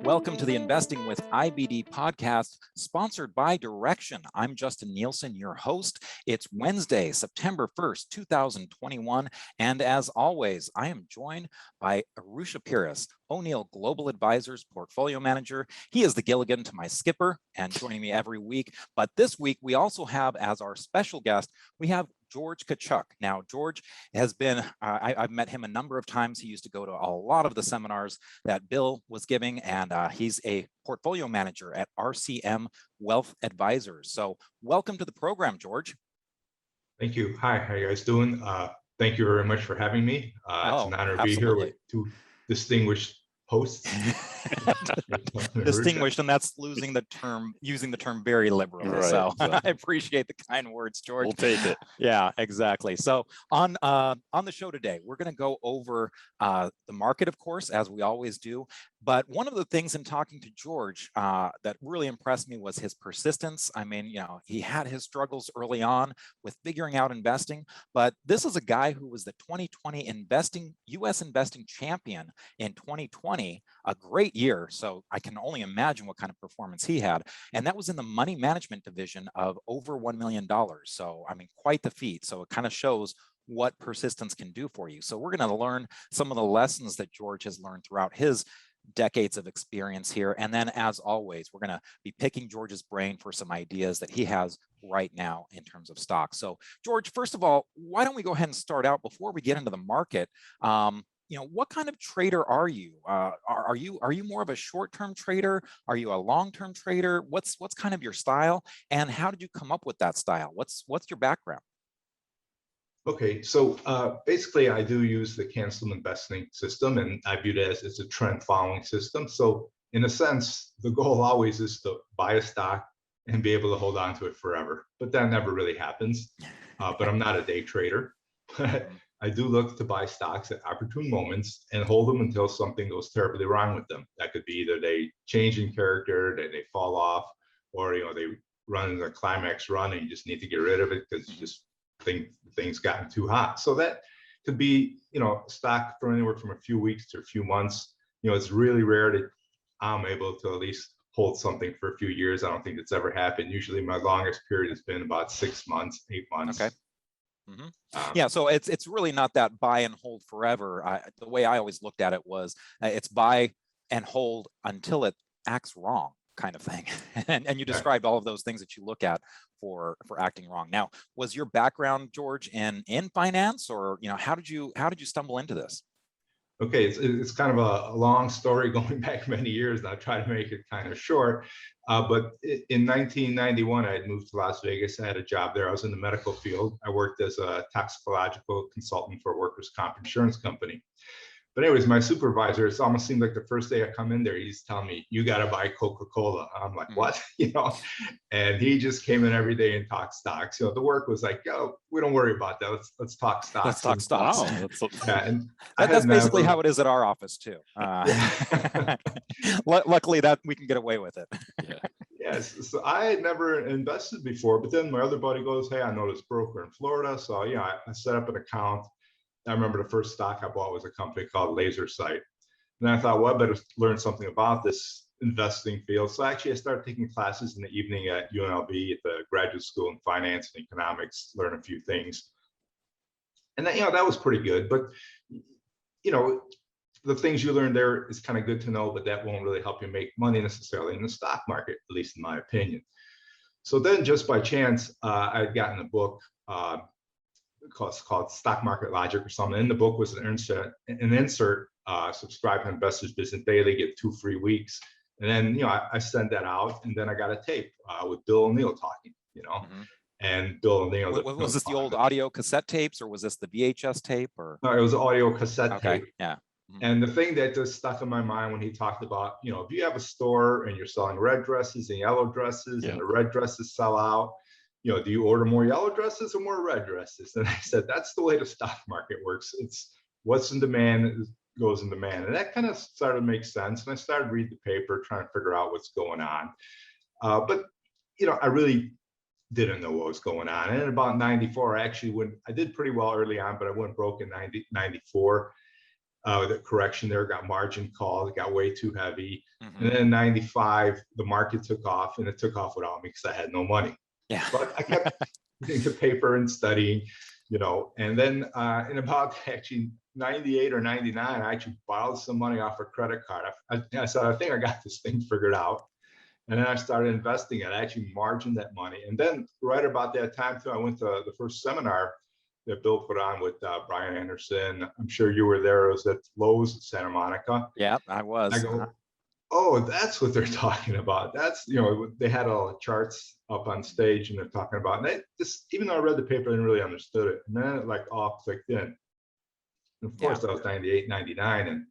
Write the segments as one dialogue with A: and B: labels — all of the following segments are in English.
A: Welcome to the Investing with IBD podcast, sponsored by Direction. I'm Justin Nielsen, your host. It's Wednesday, September 1st, 2021. And as always, I am joined by Arusha Pires, O'Neill Global Advisors Portfolio Manager. He is the Gilligan to my skipper and joining me every week. But this week, we also have as our special guest, we have George Tkaczuk. Now, George has been, I've met him a number of times. He used to go to a lot of the seminars that Bill was giving, and he's a portfolio manager at RCM Wealth Advisors. So welcome to the program, George.
B: Thank you. Hi, how you guys doing? Thank you very much for having me. It's an honor to be here with two distinguished hosts.
A: Distinguished, and that's using the term very liberally. Right, so exactly. I appreciate the kind words, George.
C: We'll take it.
A: Yeah, exactly. So on the show today, we're going to go over the market, of course, as we always do. But one of the things in talking to George that really impressed me was his persistence. I mean, you know, he had his struggles early on with figuring out investing, but this is a guy who was the 2020 U.S. investing champion in 2020, a great year. So I can only imagine what kind of performance he had. And that was in the money management division of over $1 million. So, I mean, quite the feat. So it kind of shows what persistence can do for you. So we're going to learn some of the lessons that George has learned throughout his decades of experience here. And then, as always, we're going to be picking George's brain for some ideas that he has right now in terms of stocks. So, George, first of all, why don't we go ahead and start out before we get into the market? You know, what kind of trader are you? Are you more of a short-term trader? Are you a long-term trader? What's kind of your style? And how did you come up with that style? What's your background?
B: Okay, so basically I do use the cancel investing system, and I view it as it's a trend following system. So in a sense, the goal always is to buy a stock and be able to hold on to it forever. But that never really happens. But I'm not a day trader. But I do look to buy stocks at opportune moments and hold them until something goes terribly wrong with them. That could be either they change in character, they fall off, or they run a climax run and you just need to get rid of it because you just think things gotten too hot. So that could be, stock for anywhere from a few weeks to a few months. It's really rare that I'm able to at least hold something for a few years. I don't think it's ever happened. Usually my longest period has been about 6 months, 8 months.
A: Okay. Yeah, so it's really not that buy and hold forever. The way I always looked at it was it's buy and hold until it acts wrong, kind of thing. and you described all of those things that you look at for acting wrong. Now, was your background, George, in finance, or how did you stumble into this?
B: Okay, it's kind of a long story going back many years, and I'll try to make it kind of short. But in 1991, I had moved to Las Vegas. I had a job there. I was in the medical field. I worked as a toxicological consultant for a workers' comp insurance company. But anyways, my supervisor, it almost seemed like the first day I come in there, he's telling me, you got to buy Coca-Cola. I'm like, what? And he just came in every day and talked stocks. The work was like, oh, we don't worry about that. Let's talk stocks.
A: Let's talk stocks.
C: Wow.
B: Yeah, and
A: that's basically how it is at our office too. Luckily that we can get away with it.
B: Yeah. Yes. So I had never invested before, but then my other buddy goes, hey, I know this broker in Florida. So, I set up an account. I remember the first stock I bought was a company called LaserSight. And I thought, well, I better learn something about this investing field. So actually I started taking classes in the evening at UNLV at the graduate school in finance and economics, learn a few things. And that, that was pretty good. But, the things you learn there is kind of good to know, but that won't really help you make money necessarily in the stock market, at least in my opinion. So then just by chance, I had gotten a book, called Stock Market Logic or something. In the book was an insert, subscribe to Investors Business Daily, get 2 free weeks. And then, I sent that out, and then I got a tape with Bill O'Neill talking, and Bill O'Neill.
A: Was this the old audio cassette tapes, or was this the VHS tape? Or
B: no, it was audio cassette tape.
A: Yeah.
B: And the thing that just stuck in my mind when he talked about, if you have a store and you're selling red dresses and yellow dresses, and the red dresses sell out, do you order more yellow dresses or more red dresses? And I said, that's the way the stock market works. It's what's in demand goes in demand. And that kind of started to make sense. And I started reading the paper, trying to figure out what's going on. But, I really didn't know what was going on. And in about 94, I did pretty well early on, but I went broke in 94. The correction there got margin called, it got way too heavy.
A: Mm-hmm.
B: And then in 95, the market took off, and it took off without me because I had no money.
A: Yeah.
B: But I kept reading the paper and studying, and then in about actually 98 or 99, I actually borrowed some money off a credit card. I said, I think I got this thing figured out. And then I started investing it. I actually margined that money. And then right about that time too, I went to the first seminar that Bill put on with Brian Anderson. I'm sure you were there. It was at Lowe's, Santa Monica.
A: Yeah, I was.
B: I go, oh, that's what they're talking about. That's, they had all the charts up on stage and they're talking about, and even though I read the paper, I didn't really understood it. And then it like all clicked in. And of course, that was 98, 99, and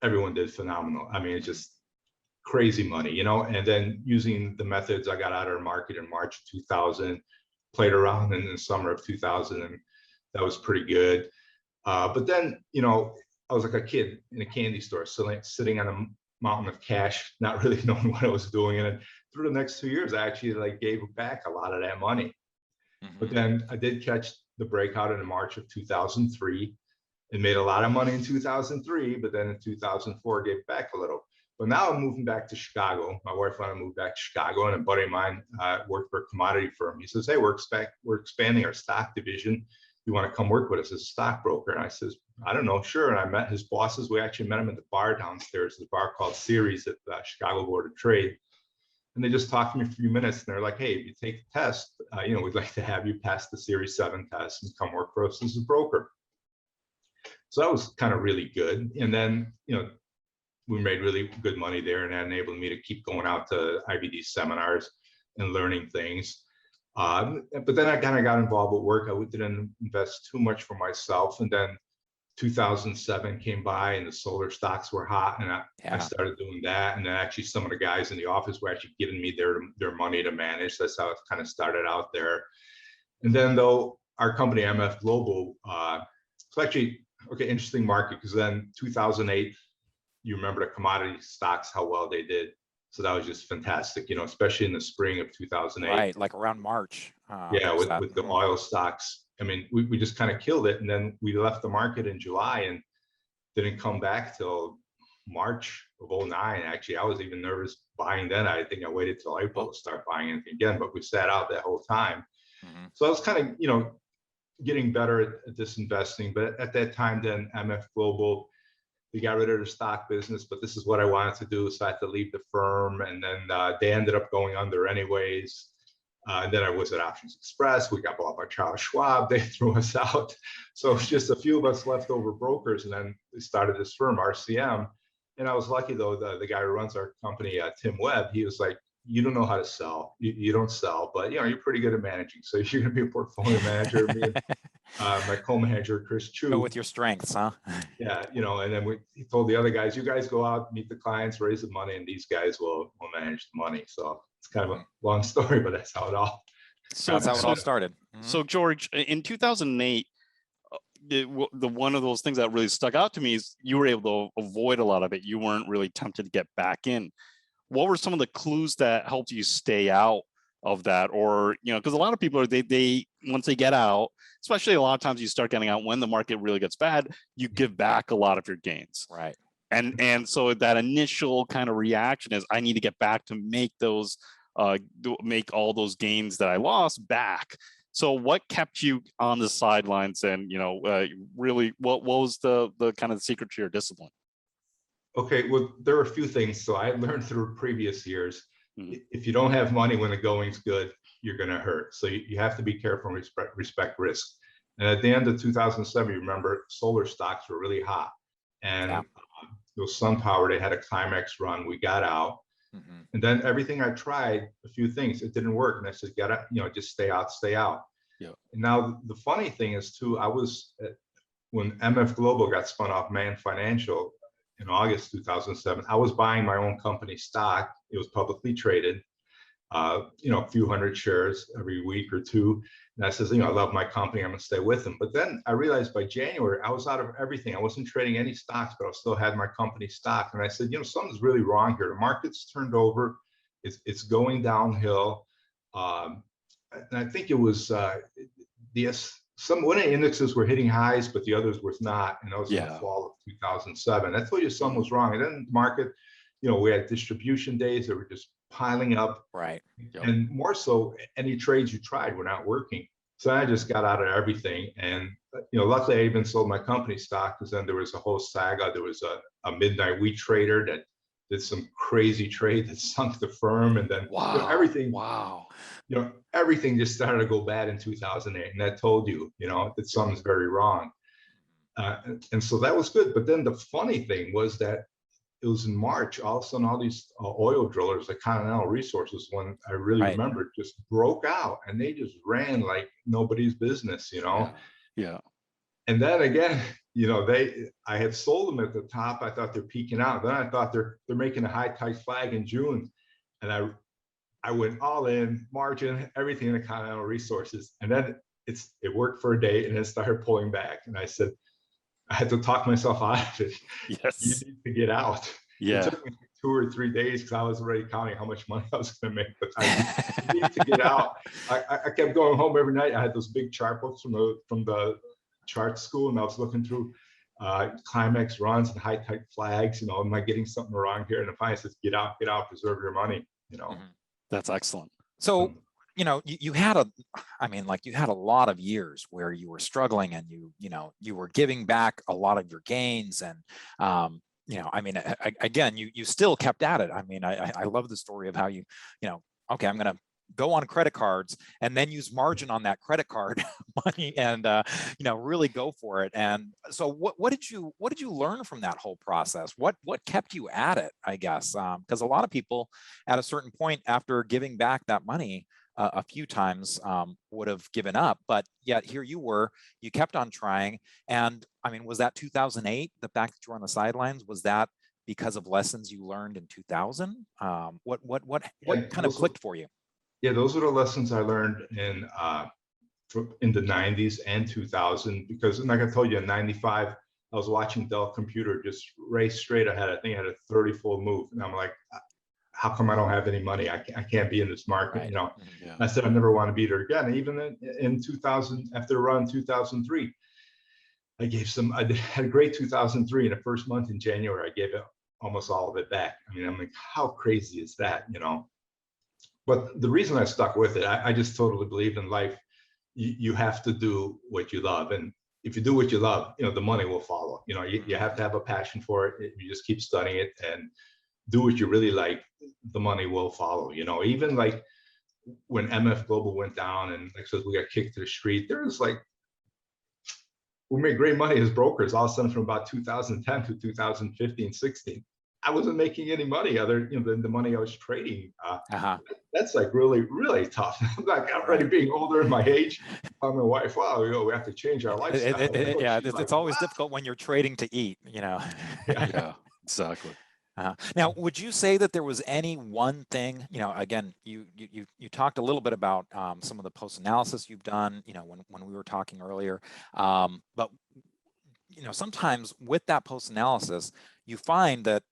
B: everyone did phenomenal. I mean, it's just crazy money, and then using the methods I got out of the market in March 2000, played around in the summer of 2000, and that was pretty good. But then, I was like a kid in a candy store, sitting on a mountain of cash, not really knowing what I was doing. And through the next 2 years, I actually gave back a lot of that money. Mm-hmm. But then I did catch the breakout in March of 2003 and made a lot of money in 2003, but then in 2004, gave back a little. But now I'm moving back to Chicago. My wife and I moved back to Chicago, and a buddy of mine worked for a commodity firm. He says, hey, we're expanding our stock division. You want to come work with us as a stockbroker? And I says, I don't know, sure. And I met his bosses. We actually met him at the bar downstairs, the bar called Ceres at the Chicago Board of Trade. And they just talked to me for a few minutes, and they're like, hey, if you take the test, we'd like to have you pass the Series 7 test and come work for us as a broker. So that was kind of really good. And then, we made really good money there, and that enabled me to keep going out to IBD seminars and learning things. But then I kind of got involved with work. I didn't invest too much for myself. And then 2007 came by, and the solar stocks were hot, and I started doing that. And then actually some of the guys in the office were actually giving me their money to manage. That's how it kind of started out there. And then though, our company, MF Global, it's actually, interesting market, because then 2008, you remember the commodity stocks, how well they did. So that was just fantastic, especially in the spring of 2008.
A: Right, like around March.
B: With the oil stocks. I mean, we just kind of killed it. And then we left the market in July and didn't come back till March of 2009. Actually, I was even nervous buying then. I think I waited till April to start buying anything again, but we sat out that whole time. Mm-hmm. So I was kind of, getting better at this investing. But at that time, then MF Global, we got rid of the stock business, but this is what I wanted to do. So I had to leave the firm, and then they ended up going under anyways. And then I was at Options Express. We got bought by Charles Schwab. They threw us out. So it's just a few of us leftover brokers. And then we started this firm, RCM. And I was lucky, though, the guy who runs our company, Tim Webb, he was like, you don't know how to sell. You don't sell, but you're pretty good at managing. So you're going to be a portfolio manager. Me and my co-manager, Chris Chu.
A: Go with your strengths, huh?
B: Yeah, and then he told the other guys, you guys go out, meet the clients, raise the money, and these guys will manage the money. So it's kind of a long story, but that's how it all.
A: That's how it all started.
C: Mm-hmm. So George, in 2008, the one of those things that really stuck out to me is you were able to avoid a lot of it. You weren't really tempted to get back in. What were some of the clues that helped you stay out of that? Or, because a lot of people are, they once they get out, especially a lot of times you start getting out when the market really gets bad, you give back a lot of your gains.
A: Right.
C: And so that initial kind of reaction is, I need to get back to make those, make all those gains that I lost back. So what kept you on the sidelines, and, really what was the kind of secret to your discipline?
B: Okay, well, there were a few things. So I learned through previous years, if you don't have money when the going's good, you're going to hurt. So you have to be careful and respect risk. And at the end of 2007, you remember solar stocks were really hot. And those SunPower, they had a climax run. We got out. Mm-hmm. And then everything I tried, a few things, it didn't work. And I said, just stay out. Yeah. And now the funny thing is too, I was, when MF Global got spun off Man Financial, in August 2007, I was buying my own company stock. It was publicly traded, a few hundred shares every week or two. And I says, I love my company. I'm going to stay with them. But then I realized by January, I was out of everything. I wasn't trading any stocks, but I still had my company stock. And I said, something's really wrong here. The market's turned over. It's going downhill. And I think it was the one of the indexes were hitting highs, but the others was not, and that was in the
C: Yeah.
B: fall of 2007. I told you something was wrong. And then the market, we had distribution days that were just piling up,
A: Right.
C: Yep.
B: and more so, any trades you tried were not working. So I just got out of everything, and luckily I even sold my company stock, because then there was a whole saga. There was a midnight wheat trader that did some crazy trade that sunk the firm, and then
C: Wow.
B: everything.
C: Wow.
B: Everything just started to go bad in 2008, and that told you, that something's very wrong. And so that was good. But then the funny thing was that it was in March, all of a sudden, all these oil drillers, like Continental Resources, one I really
A: Right.
B: remember, just broke out, and they just ran like nobody's business,
C: Yeah.
B: And then again, I had sold them at the top. I thought they're peaking out. Then I thought they're making a high tight flag in June, and I went all in, margin, everything in the Continental Resources, and then it worked for a day, and then started pulling back. And I said, I had to talk myself out of it.
C: Yes.
B: You need to get out.
C: Yeah.
B: It took me 2 or 3 days, because I was already counting how much money I was going to make. But I need to get out. I kept going home every night. I had those big chart books from the chart school, and I was looking through climax runs and high tight flags. Am I getting something wrong here? And if I said, get out, preserve your money.
A: Mhm.
C: That's excellent.
A: So, you had you had a lot of years where you were struggling, and you were giving back a lot of your gains, and again, you still kept at it. I love the story of how okay, I'm going to go on credit cards and then use margin on that credit card money, and really go for it. And so what did you learn from that whole process? What kept you at it, I guess? Because a lot of people at a certain point, after giving back that money a few times, would have given up, but yet here you kept on trying. And was that 2008, the fact that you were on the sidelines, was that because of lessons you learned in 2000? What kind of clicked for you?
B: Yeah, those are the lessons I learned in the 90s and 2000, because like I told you, in 95, I was watching Dell Computer just race straight ahead. I think I had a 30-fold move, and I'm like, how come I don't have any money? I can't be in this market,
A: Right.
C: Yeah.
B: I said, I never want to be there again. Even in 2000, after the run 2003, I had a great 2003. In the first month in January, I gave it almost all of it back. I'm like, how crazy is that, But the reason I stuck with it, I just totally believe in life. You have to do what you love. And if you do what you love, the money will follow. You have to have a passion for it. You just keep studying it and do what you really like, the money will follow. Even like when MF Global went down and we got kicked to the street, we made great money as brokers. All of a sudden, from about 2010 to 2015, 16, I wasn't making any money other than the money I was trading. That's really, really tough. I'm already being older in my age. I'm my wife, wow, we have to change our lifestyle.
A: It's always difficult when you're trading to eat,
C: Yeah, exactly.
A: Now, would you say that there was any one thing, again, you talked a little bit about some of the post-analysis you've done, when we were talking earlier, but sometimes with that post-analysis, you find that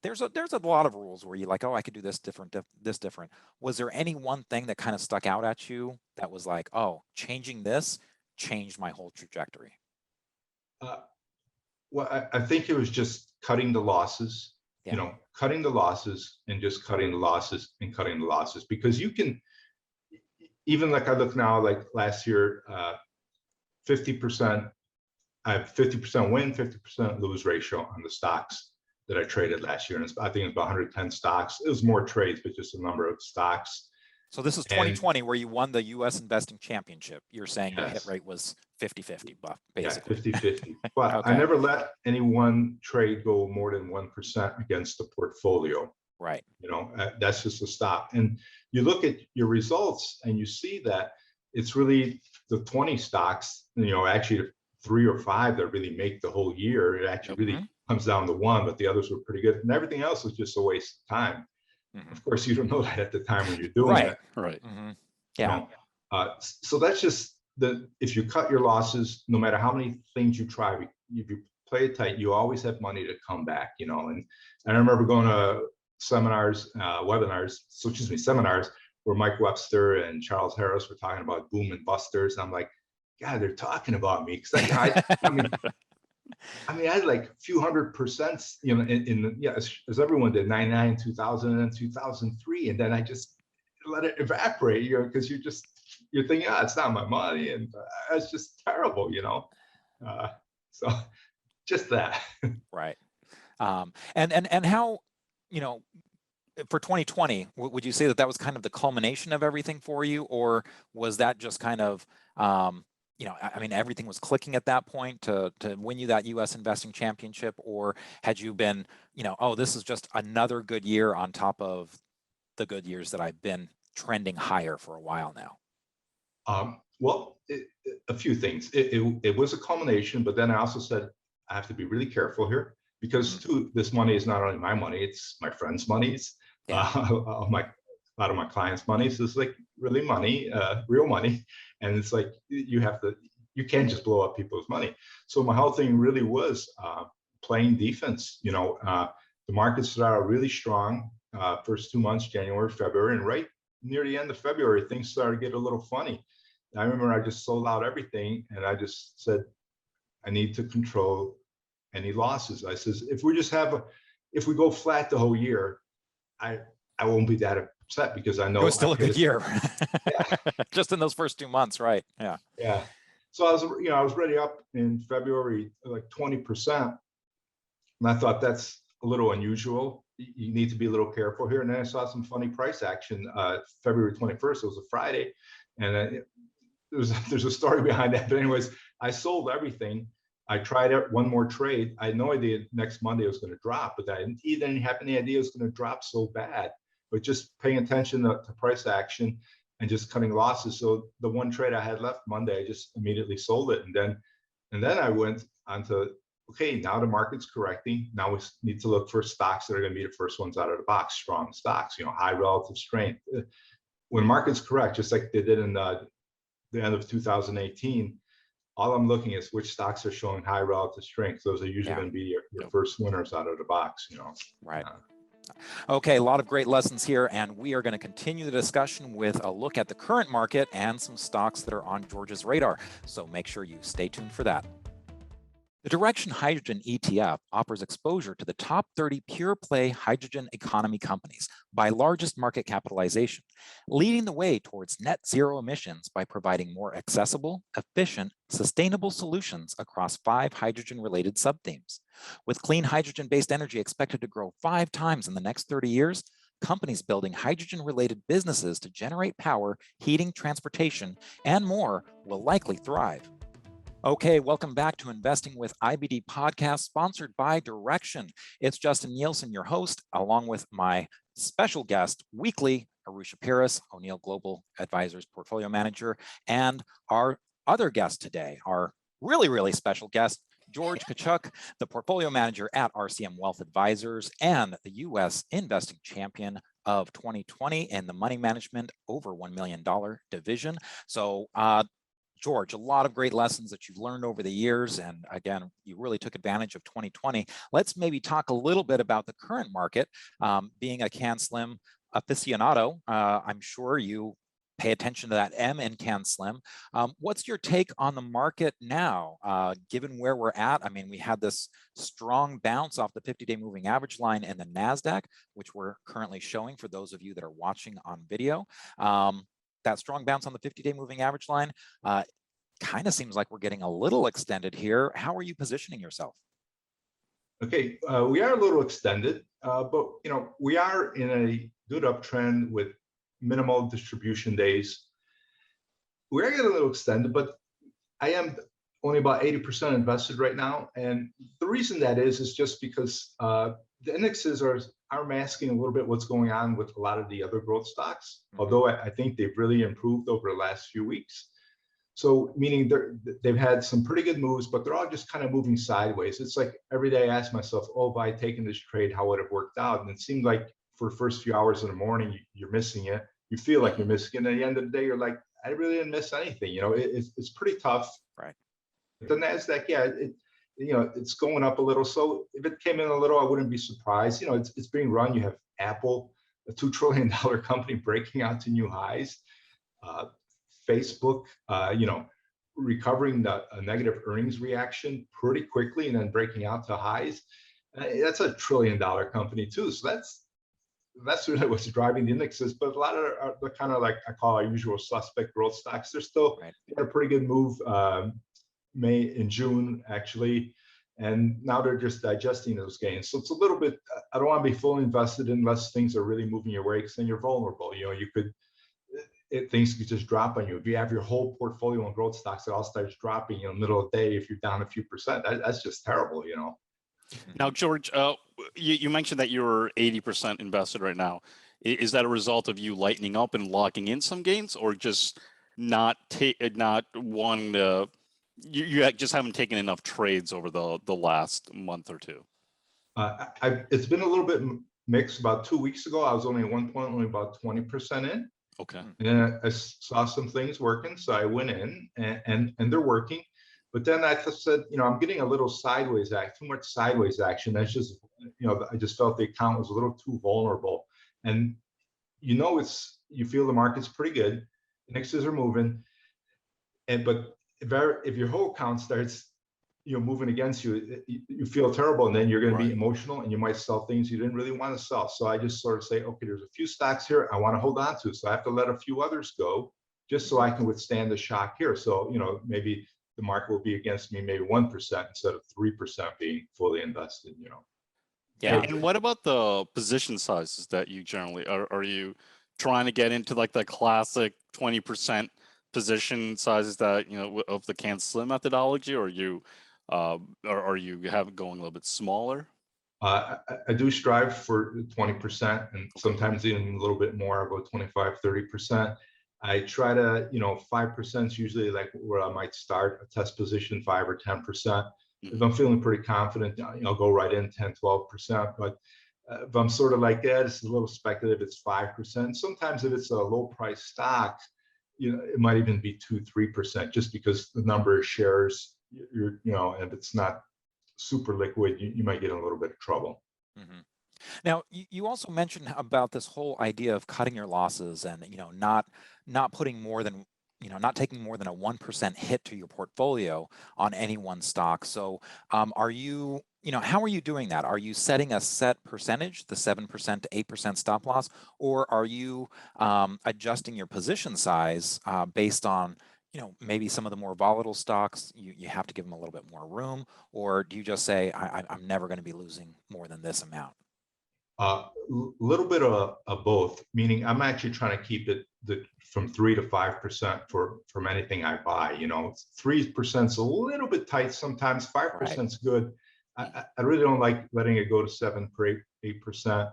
A: there's a lot of rules where you're like, oh, I could do this different, this different. Was there any one thing that kind of stuck out at you that was like, oh, changing this changed my whole trajectory?
B: Well, I think it was just cutting the losses.
A: Yeah.
B: Cutting the losses and just cutting the losses and cutting the losses, because you can, even like I look now, like last year, 50%, I have 50% win, 50% lose ratio on the stocks that I traded last year. And I think it's about 110 stocks. It was more trades, but just a number of stocks.
A: So this is 2020 where you won the U.S. Investing Championship. You're saying your hit rate was 50-50, basically.
B: Yeah, 50-50. But
A: Okay.
B: I never let any one trade go more than 1% against the portfolio.
A: Right.
B: That's just a stop. And you look at your results and you see that it's really the 20 stocks, actually 3 or 5 that really make the whole year. It actually really comes down to 1, but the others were pretty good. And everything else was just a waste of time. Of course, you don't know that at the time when you're doing it.
C: Right.
A: Yeah.
B: So that's just if you cut your losses, no matter how many things you try, if you play it tight, you always have money to come back, And I remember going to seminars where Mike Webster and Charles Harris were talking about boom and busters. And I'm like, God, they're talking about me. Because I mean, I had like a few 100%, you know, as everyone did, 99, 2000, and 2003. And then I just let it evaporate, you know, because you're thinking, it's not my money. And it's just terrible, you know. So just that.
A: Right. And how, you know, for 2020, would you say that was kind of the culmination of everything for you, or was that just kind of, you know, I mean, everything was clicking at that point to win you that U.S. investing championship, or had you been, you know, oh, this is just another good year on top of the good years that I've been trending higher for a while now?
B: Well, a few things. It was a culmination, but then I also said I have to be really careful here because this money is not only my money; it's my friends' monies, a lot of my clients' money. So it's like really money, real money, and it's like you can't just blow up people's money. So my whole thing really was playing defense. You know, the markets started really strong first 2 months, January, February, and right near the end of February, things started to get a little funny. I remember I just sold out everything, and I just said, I need to control any losses. I says, if we go flat the whole year, I won't be that upset because I know
A: it was still a good year.
B: Yeah.
A: Just in those first 2 months, right? Yeah.
B: Yeah. So I was ready up in February, like 20%. And I thought that's a little unusual. You need to be a little careful here. And then I saw some funny price action. February 21st, it was a Friday. And there's a story behind that. But anyways, I sold everything. I tried out one more trade. I had no idea next Monday it was going to drop, but I didn't have any idea it was going to drop so bad. But just paying attention to price action and just cutting losses. So the one trade I had left Monday, I just immediately sold it. And then I went on to, okay, now the market's correcting. Now we need to look for stocks that are going to be the first ones out of the box, strong stocks, you know, high relative strength. When markets correct, just like they did in the end of 2018, all I'm looking is which stocks are showing high relative strength. Those are usually going to be your first winners out of the box, you know.
A: Right. Okay, a lot of great lessons here, and we are going to continue the discussion with a look at the current market and some stocks that are on George's radar. So make sure you stay tuned for that. The Direction Hydrogen ETF offers exposure to the top 30 pure-play hydrogen economy companies by largest market capitalization, leading the way towards net zero emissions by providing more accessible, efficient, sustainable solutions across 5 hydrogen-related subthemes. With clean hydrogen-based energy expected to grow 5 times in the next 30 years, companies building hydrogen-related businesses to generate power, heating, transportation, and more will likely thrive. Okay, welcome back to Investing with IBD podcast, sponsored by Direction. It's Justin Nielsen, your host, along with my special guest weekly, Arusha Paris, O'Neill Global Advisors Portfolio Manager, and our other guest today, our really, really special guest, George Tkaczuk, the Portfolio Manager at RCM Wealth Advisors and the U.S. Investing Champion of 2020 in the Money Management over $1 million division. So, George, a lot of great lessons that you've learned over the years. And again, you really took advantage of 2020. Let's maybe talk a little bit about the current market. Being a CanSlim aficionado, I'm sure you pay attention to that M in CanSlim. What's your take on the market now, given where we're at? I mean, we had this strong bounce off the 50-day moving average line in the NASDAQ, which we're currently showing for those of you that are watching on video. That strong bounce on the 50-day moving average line kind of seems like we're getting a little extended here. How are you positioning yourself?
B: Okay, we are a little extended, but you know, we are in a good uptrend with minimal distribution days. We are getting a little extended, but I am only about 80% invested right now, and the reason that is just because the indexes are masking a little bit what's going on with a lot of the other growth stocks, although I think they've really improved over the last few weeks. So meaning they've had some pretty good moves, but they're all just kind of moving sideways. It's like every day I ask myself, oh, if I had taken this trade, how would it have worked out? And it seemed like for the first few hours in the morning, you're missing it. You feel like you're missing it. And at the end of the day, you're like, I really didn't miss anything. You know, it's pretty tough.
A: Right.
B: The NASDAQ, yeah, you know, it's going up a little. So if it came in a little, I wouldn't be surprised. You know, it's being run. You have Apple, a $2 trillion company, breaking out to new highs. Facebook, you know, recovering a negative earnings reaction pretty quickly and then breaking out to highs. That's a $1 trillion company too. So that's really what's driving the indexes. But a lot of the kind of like I call our usual suspect growth stocks, they're still had a pretty good move May and June actually. And now they're just digesting those gains. So it's a little bit, I don't want to be fully invested unless things are really moving your way, because then you're vulnerable. You know, you could, things could just drop on you. If you have your whole portfolio on growth stocks, it all starts dropping in the middle of the day. If you're down a few percent, that's just terrible, you know.
C: Now, George, you mentioned that you're 80% invested right now. Is that a result of you lightening up and locking in some gains, or just not wanting to? You just haven't taken enough trades over the last month or two?
B: It's been a little bit mixed. About 2 weeks ago, I was only at one point only about 20% in.
C: Okay.
B: And I saw some things working, so I went in, and they're working. But then I said, you know, I'm getting a little sideways too much sideways action. That's just, you know, I just felt the account was a little too vulnerable. And you know, you feel the market's pretty good, the indexes are moving, but if your whole account starts, you know, moving against you, you feel terrible, and then you're going to be emotional, and you might sell things you didn't really want to sell. So I just sort of say, okay, there's a few stocks here I want to hold on to, so I have to let a few others go just so I can withstand the shock here. So, you know, maybe the market will be against me maybe 1% instead of 3% being fully invested, you know.
C: Yeah. And what about the position sizes that you generally are you trying to get into, like the classic 20% position sizes that, you know, of the can slim methodology, or are you have going a little bit smaller?
B: I do strive for 20%, and sometimes even a little bit more, about 25, 30%. I try to, you know, 5% is usually like where I might start a test position, 5 or 10%. If I'm feeling pretty confident, you know, I'll go right in 10, 12%. But if I'm sort of like, yeah, this is a little speculative, it's 5%. Sometimes if it's a low price stock, you know, it might even be 2, 3%, just because the number of shares, you know, and if it's not super liquid, you might get in a little bit of trouble.
A: Mm-hmm. Now, you also mentioned about this whole idea of cutting your losses and, you know, not putting more than, you know, not taking more than a 1% hit to your portfolio on any one stock. So are you, you know, how are you doing that? Are you setting a set percentage, the 7% to 8% stop loss, or are you adjusting your position size based on, you know, maybe some of the more volatile stocks, you have to give them a little bit more room, or do you just say, I'm never going to be losing more than this amount?
B: A little bit of both, meaning I'm actually trying to keep it from 3 to 5% from anything I buy. You know, 3% is a little bit tight sometimes. 5% is good. I really don't like letting it go to 7 or 8%,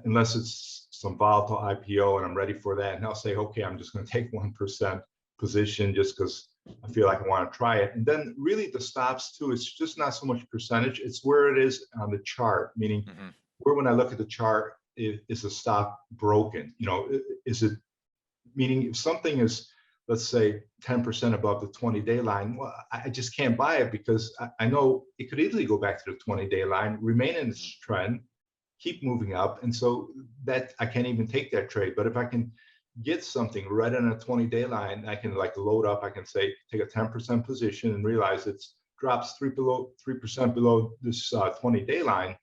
B: unless it's some volatile IPO and I'm ready for that. And I'll say, okay, I'm just going to take 1% position just because I feel like I want to try it. And then really the stops too, it's just not so much percentage, it's where it is on the chart, meaning where when I look at the chart, is the stock broken? You know, is it, meaning if something is, let's say 10% above the 20-day line, well, I just can't buy it because I know it could easily go back to the 20-day line, remain in its trend, keep moving up. And so that I can't even take that trade. But if I can get something right on a 20-day line, I can like load up, I can say, take a 10% position and realize it drops 3% below this 20-day line,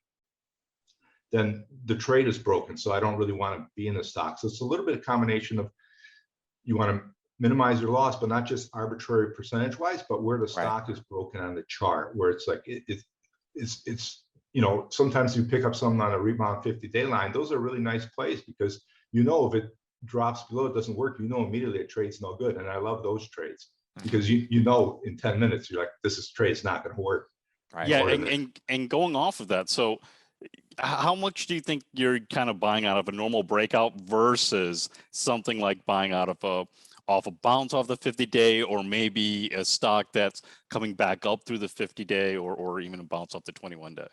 B: then the trade is broken. So I don't really want to be in the stock. So it's a little bit of combination of, you want to minimize your loss, but not just arbitrary percentage wise, but where the stock is broken on the chart, where it's like, it's, you know, sometimes you pick up something on a rebound 50-day line. Those are really nice plays because, you know, if it drops below, it doesn't work, you know, immediately a trade's no good. And I love those trades because you know, in 10 minutes, you're like, this trade's not going to work.
C: Right. Yeah. And going off of that, so how much do you think you're kind of buying out of a normal breakout versus something like buying out of off a bounce off the 50-day, or maybe a stock that's coming back up through the 50-day, or even a bounce off the 21-day?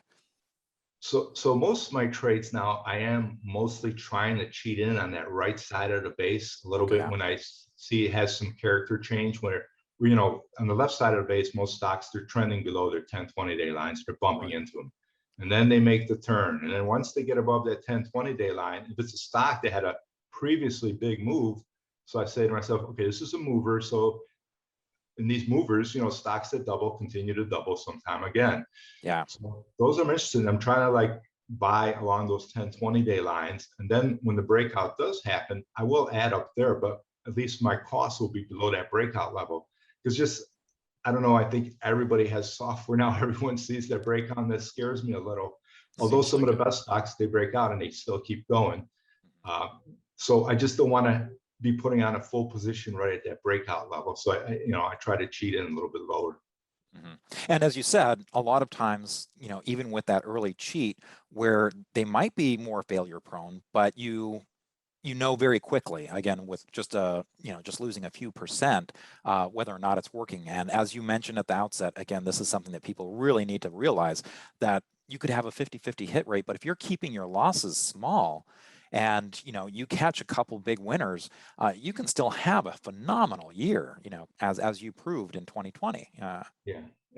B: So most of my trades now, I am mostly trying to cheat in on that right side of the base a little bit when I see it has some character change, where, you know, on the left side of the base, most stocks, they're trending below their 10, 20-day lines, they're bumping into them. And then they make the turn. And then once they get above that 10, 20-day line, if it's a stock that had a previously big move, so I say to myself, okay, this is a mover. So in these movers, stocks that double continue to double sometime again.
A: Yeah.
B: So those I'm interested in. I'm trying to like buy along those 10, 20-day lines. And then when the breakout does happen, I will add up there, but at least my costs will be below that breakout level. Because just, I don't know, I think everybody has software now. Everyone sees that breakout, and that scares me a little. Although some of the best stocks, they break out and they still keep going. So I just don't want to be putting on a full position right at that breakout level. So I try to cheat in a little bit lower.
A: And as you said, a lot of times, even with that early cheat where they might be more failure prone, but you know very quickly, again, with just just losing a few percent, whether or not it's working. And as you mentioned at the outset, again, this is something that people really need to realize, that you could have a 50-50 hit rate, but if you're keeping your losses small and you catch a couple big winners, you can still have a phenomenal year, as you proved in 2020.
B: Yeah,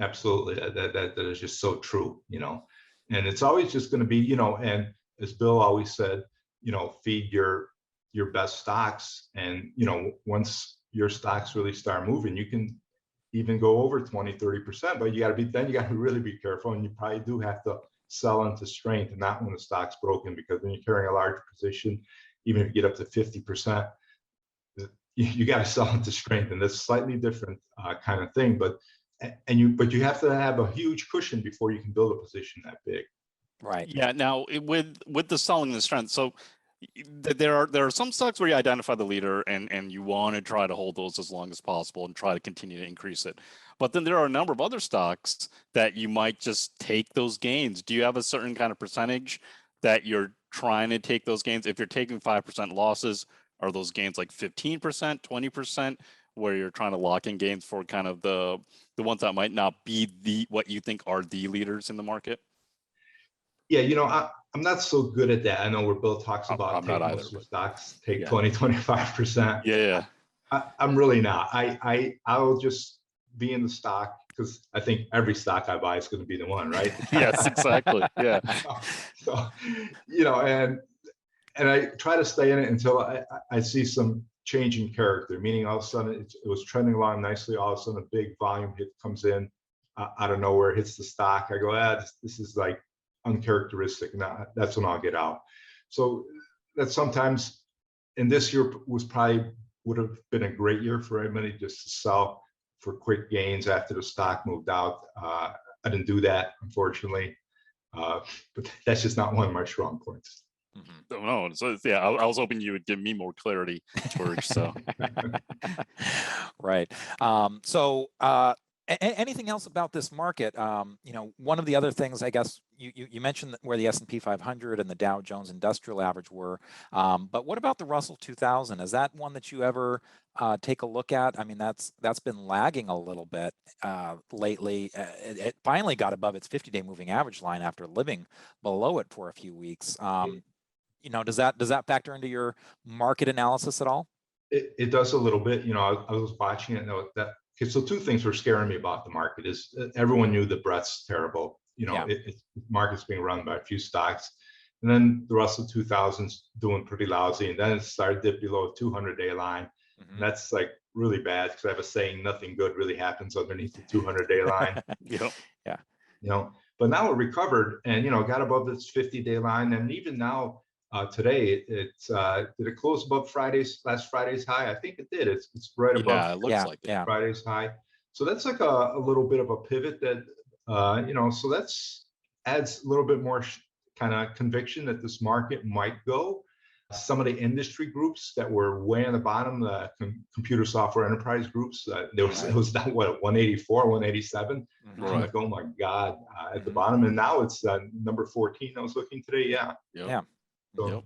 B: absolutely. That is just so true, and it's always just going to be, and as Bill always said, feed your best stocks. And, once your stocks really start moving, you can even go over 20, 30%, but you got to really be careful. And you probably do have to sell into strength and not when the stock's broken, because when you're carrying a large position, even if you get up to 50%, you got to sell into strength. And that's a slightly different kind of thing. But you have to have a huge cushion before you can build a position that big.
A: Right.
C: Yeah. Now with the selling the strength, so there are some stocks where you identify the leader and you want to try to hold those as long as possible and try to continue to increase it. But then there are a number of other stocks that you might just take those gains. Do you have a certain kind of percentage that you're trying to take those gains? If you're taking 5% losses, are those gains like 15%, 20%, where you're trying to lock in gains for kind of the ones that might not be what you think are the leaders in the market?
B: Yeah, I'm not so good at that. I know where Bill talks about
C: I'm not
B: taking
C: either,
B: most of
C: but
B: stocks, take
C: yeah.
B: 20, 25%.
C: Yeah.
B: I'm really not. I'll just be in the stock because I think every stock I buy is going to be the one, right?
C: Yes, exactly. Yeah.
B: So, and I try to stay in it until I see some change in character, meaning all of a sudden it was trending along nicely. All of a sudden a big volume hit comes in out of nowhere, hits the stock. I go, this is like uncharacteristic. Now that's when I'll get out. So that sometimes, and this year would have been a great year for everybody just to sell for quick gains after the stock moved out. I didn't do that, unfortunately, but that's just not one of my strong points.
C: No, so yeah, I was hoping you would give me more clarity, George. So
A: right. Anything else about this market? One of the other things, I guess, you mentioned where the S&P 500 and the Dow Jones Industrial Average were, but what about the Russell 2000? Is that one that you ever take a look at? I mean, that's been lagging a little bit lately. It finally got above its 50-day moving average line after living below it for a few weeks. Does that factor into your market analysis at all?
B: It does a little bit. I was watching it. Okay, so two things were scaring me about the market is everyone knew the breadth's terrible. Market's being run by a few stocks, and then the Russell 2000's doing pretty lousy, and then it started to dip below a 200-day line. And that's like really bad because I have a saying, nothing good really happens underneath the 200-day line.
C: Yeah.
B: But now it recovered and got above this 50-day line, and even now. Today, did it close above last Friday's high? I think it did. It's right above.
C: Yeah, it looks like it.
B: Friday's high. So that's like a little bit of a pivot that, so that's adds a little bit more kind of conviction that this market might go. Some of the industry groups that were way on the bottom, the computer software enterprise groups, it was down, 184, 187.
C: Right.
B: I'm like, oh my God, at the bottom. And now it's number 14 I was looking today. Yeah.
A: Yeah.
B: So,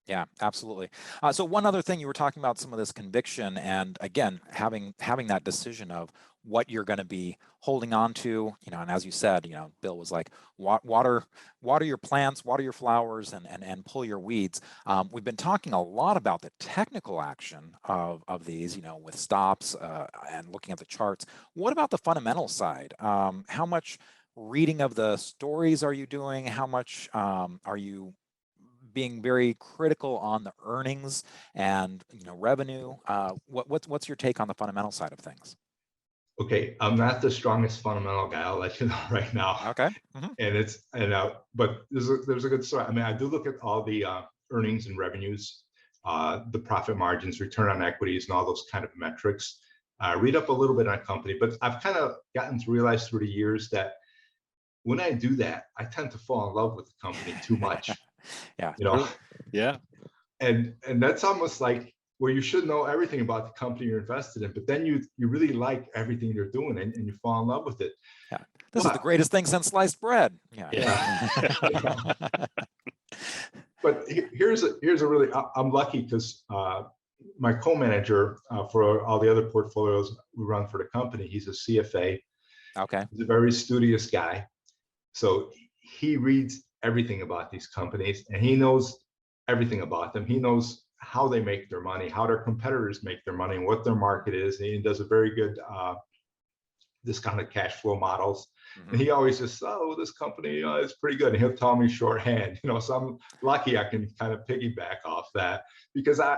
A: yeah, absolutely. So one other thing, you were talking about some of this conviction, and again, having that decision of what you're going to be holding on to, and as you said, Bill was like, water your plants, water your flowers, and pull your weeds. We've been talking a lot about the technical action of these, with stops and looking at the charts. What about the fundamental side? How much reading of the stories are you doing? How much are you being very critical on the earnings and revenue? What's your take on the fundamental side of things?
B: Okay, I'm not the strongest fundamental guy. I'll let you know right now.
A: Okay.
B: But there's a good story. I mean, I do look at all the earnings and revenues, the profit margins, return on equities, and all those kind of metrics. Read up a little bit on a company, but I've kind of gotten to realize through the years that when I do that, I tend to fall in love with the company too much.
A: Yeah.
B: You know,
C: Yeah.
B: and that's almost like where you should know everything about the company you're invested in, but then you really like everything they're doing and you fall in love with it.
A: Yeah. This is the greatest thing since sliced bread. Yeah.
B: But here's a really, I'm lucky because my co-manager for all the other portfolios we run for the company, he's a CFA.
A: Okay.
B: He's a very studious guy. So he reads everything about these companies and he knows everything about them. He knows how they make their money, how their competitors make their money, and what their market is. And he does a very good discounted cash flow models. Mm-hmm. And he always says, oh, this company is pretty good. And he'll tell me shorthand, so I'm lucky I can kind of piggyback off that because I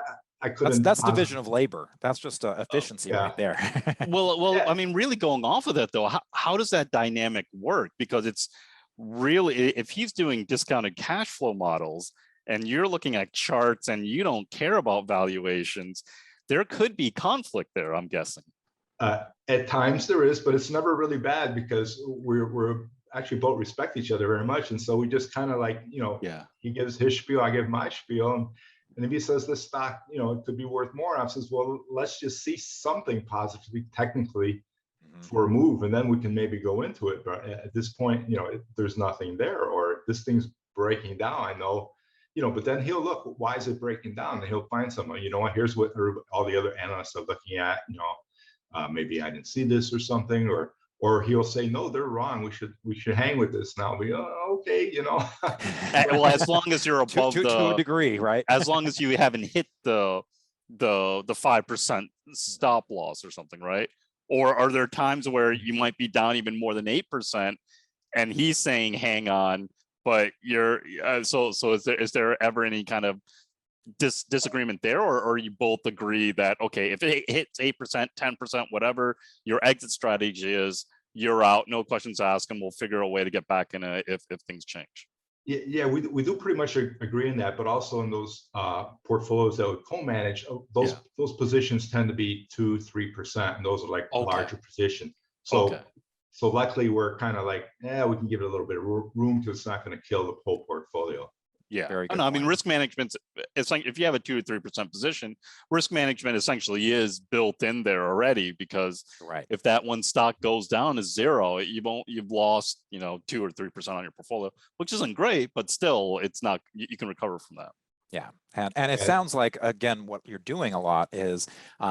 B: couldn't.
A: That's division of labor. That's just efficiency right there.
C: Well, yeah. I mean, really going off of that though, how does that dynamic work? Because it's really, if he's doing discounted cash flow models and you're looking at charts and you don't care about valuations, there could be conflict there, I'm guessing.
B: At times there is, but it's never really bad because we're actually both respect each other very much. And so we just kind of like, he gives his spiel, I give my spiel. And if he says this stock, it could be worth more, I says, well, let's just see something positively technically for a move. And then we can maybe go into it. But at this point, there's nothing there, or this thing's breaking down. I know, but then he'll look, why is it breaking down? And he'll find something, here's what all the other analysts are looking at, maybe I didn't see this or something, or he'll say, no, they're wrong. We should hang with this now. We okay,
C: Well, as long as you're above
A: to a degree, right?
C: As long as you haven't hit the 5% stop loss or something, right? Or are there times where you might be down even more than 8%, and he's saying hang on, but you're so is there ever any kind of disagreement there, or you both agree that okay, if it hits 8%, 10%, whatever your exit strategy is, you're out, no questions asked, and we'll figure a way to get back in if things change?
B: Yeah, we do pretty much agree in that, but also in those portfolios that we co-manage, those positions tend to be 2-3%, and those are like larger positions. So luckily we're kind of like, we can give it a little bit of room because it's not going to kill the whole portfolio.
C: Yeah, I mean, risk management, it's like if you have a 2 or 3% position, risk management essentially is built in there already, because if that one stock goes down to zero, you've lost 2 or 3% on your portfolio, which isn't great, but still it's not, you can recover from that.
A: Yeah, and it sounds like, again, what you're doing a lot is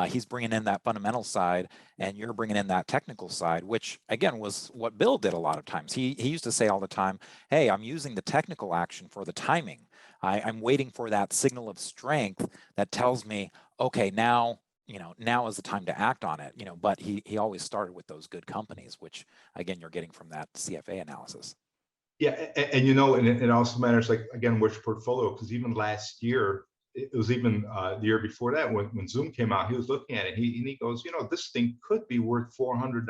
A: he's bringing in that fundamental side and you're bringing in that technical side, which again was what Bill did a lot of times. He used to say all the time, hey, I'm using the technical action for the timing. I'm waiting for that signal of strength that tells me, okay, now is the time to act on it. But he always started with those good companies, which again, you're getting from that CFA analysis.
B: Yeah, and it also matters, like, again, which portfolio, because even last year, it was even the year before that, when Zoom came out, he was looking at it, and he goes, this thing could be worth $400,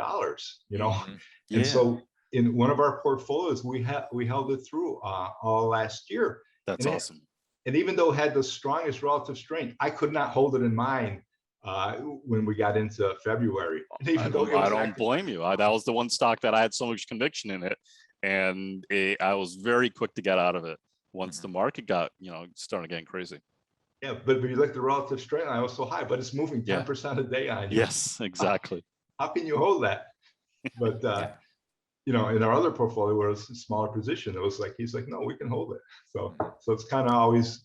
B: And so in one of our portfolios, we held it through all last year.
C: That's awesome.
B: And even though it had the strongest relative strength, I could not hold it in mind when we got into February.
C: I don't blame you. That was the one stock that I had so much conviction in it. And I was very quick to get out of it once the market got, started getting crazy.
B: Yeah, but you look at the relative strength, I was so high, but it's moving 10% a day on you.
C: Yes, exactly.
B: How can you hold that? But in our other portfolio where it's a smaller position, it was like he's like, no, we can hold it. So it's kind of always,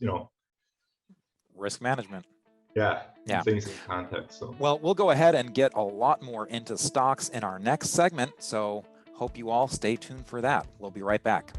A: risk management.
B: Yeah. Things in context. So
A: well, we'll go ahead and get a lot more into stocks in our next segment. So hope you all stay tuned for that. We'll be right back.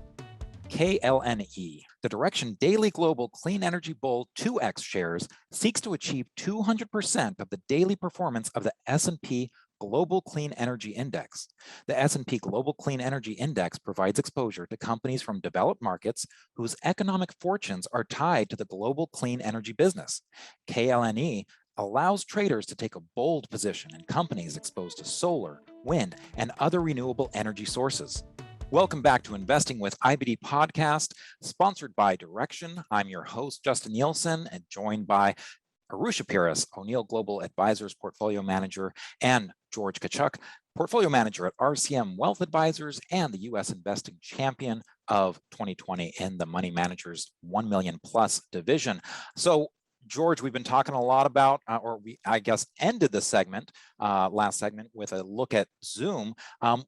A: KLNE, the Direction Daily Global Clean Energy Bull 2X shares, seeks to achieve 200% of the daily performance of the S&P Global Clean Energy Index. The S&P Global Clean Energy Index provides exposure to companies from developed markets whose economic fortunes are tied to the global clean energy business. KLNE allows traders to take a bold position in companies exposed to solar, wind, and other renewable energy sources. Welcome back to Investing with IBD podcast, sponsored by Direction. I'm your host, Justin Nielsen, and joined by Arusha Piras, O'Neill Global Advisors Portfolio Manager, and George Tkaczuk, Portfolio Manager at RCM Wealth Advisors and the U.S. Investing Champion of 2020 in the Money Managers 1 million plus division. So, George, we've been talking a lot about, I guess, ended the segment, last segment with a look at Zoom.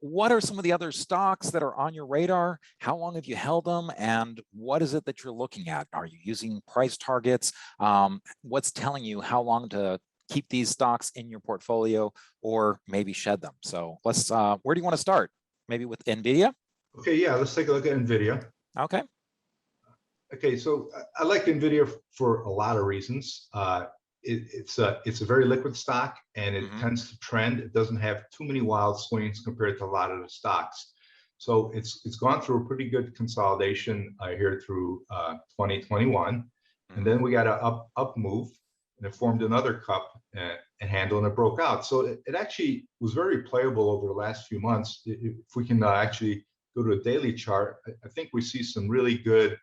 A: What are some of the other stocks that are on your radar? How long have you held them? And what is it that you're looking at? Are you using price targets? What's telling you how long to keep these stocks in your portfolio or maybe shed them? So let's, where do you want to start? Maybe with Nvidia?
B: Okay, yeah, let's take a look at Nvidia.
A: Okay.
B: Okay, so I like Nvidia for a lot of reasons. It's a very liquid stock, and it tends to trend. It doesn't have too many wild swings compared to a lot of the stocks. So it's gone through a pretty good consolidation here through 2021, and then we got an up move, and it formed another cup and handle, and it broke out. So it actually was very playable over the last few months. If we can actually go to a daily chart, I think we see some really good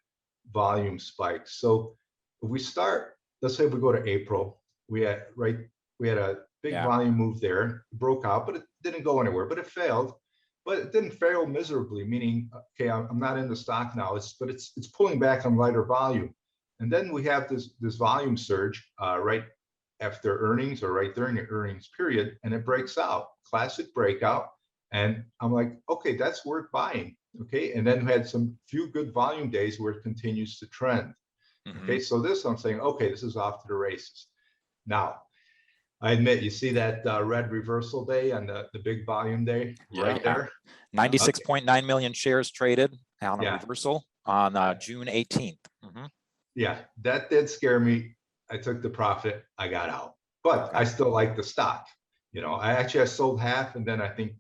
B: volume spikes. So if we start, let's say we go to April, we had a big volume move there, broke out, but it didn't go anywhere, but it failed. But it didn't fail miserably, meaning, okay, I'm not in the stock now, but it's pulling back on lighter volume. And then we have this volume surge right after earnings or right during the earnings period, and it breaks out, classic breakout. And I'm like, okay, that's worth buying. Okay, and then we had some few good volume days where it continues to trend. Okay, so this I'm saying, okay, this is off to the races. Now, I admit, you see that red reversal day on the big volume day right there?
A: 96.9 million shares traded on a reversal on June 18th.
B: Yeah, that did scare me. I took the profit, I got out, but I still like the stock. You know, I sold half, and then I think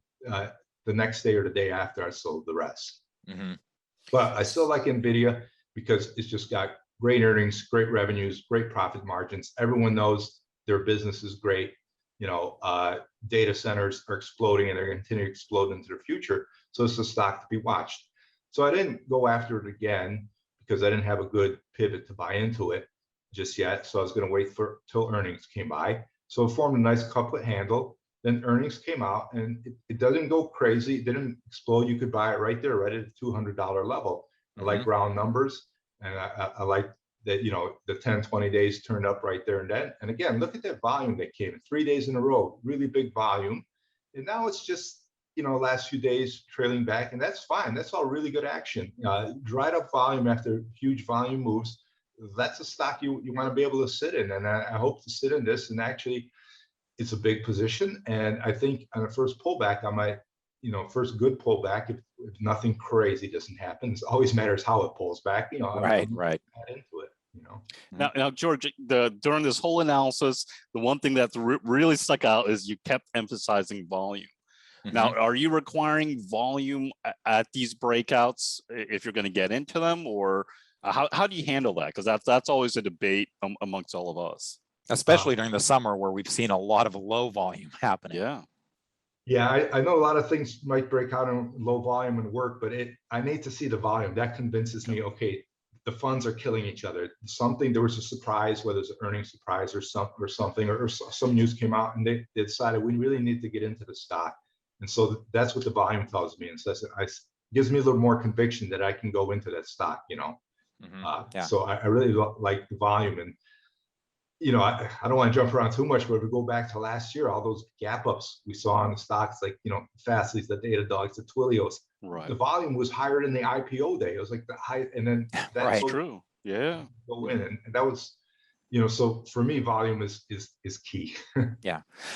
B: the next day or the day after I sold the rest. But I still like Nvidia because it's just got great earnings, great revenues, great profit margins. Everyone knows their business is great. You know, data centers are exploding, and they're going to continue to explode into the future. So it's a stock to be watched. So I didn't go after it again because I didn't have a good pivot to buy into it just yet. So I was going to wait till earnings came by. So it formed a nice couplet handle. Then earnings came out, and it doesn't go crazy. It didn't explode. You could buy it right there, right at the $200 level. I like round numbers, and I like that, you know, the 10, 20 days turned up right there and then. And again, look at that volume that came in 3 days in a row, really big volume. And now it's just, you know, last few days trailing back, and that's fine. That's all really good action. Dried up volume after huge volume moves. That's a stock you want to be able to sit in, and I hope to sit in this. And actually, it's a big position, and I think on the first pullback, I might, you know, first good pullback, if nothing crazy doesn't happen. It always matters how it pulls back. You know, I'm add into it. You know.
C: Now, George, during this whole analysis, the one thing that's really stuck out is you kept emphasizing volume. Now, are you requiring volume at these breakouts if you're going to get into them, or how do you handle that? Because that's always a debate amongst all of us.
A: Especially during the summer where we've seen a lot of low volume happening.
B: Yeah, I know a lot of things might break out in low volume and work, but I need to see the volume. That convinces me, okay, the funds are killing each other. There was a surprise, whether it's an earnings surprise or something, or some news came out, and they decided we really need to get into the stock. And so that's what the volume tells me. And so it gives me a little more conviction that I can go into that stock, you know. So I really like the volume. And you know, I don't want to jump around too much, but if we go back to last year, all those gap ups we saw on the stocks, like, you know, Fastly's, the Data Dogs, the Twilios, the volume was higher than the IPO day. It was like the high, and then that's
C: true. Yeah.
B: Go in, and that was, you know, so for me, volume is key.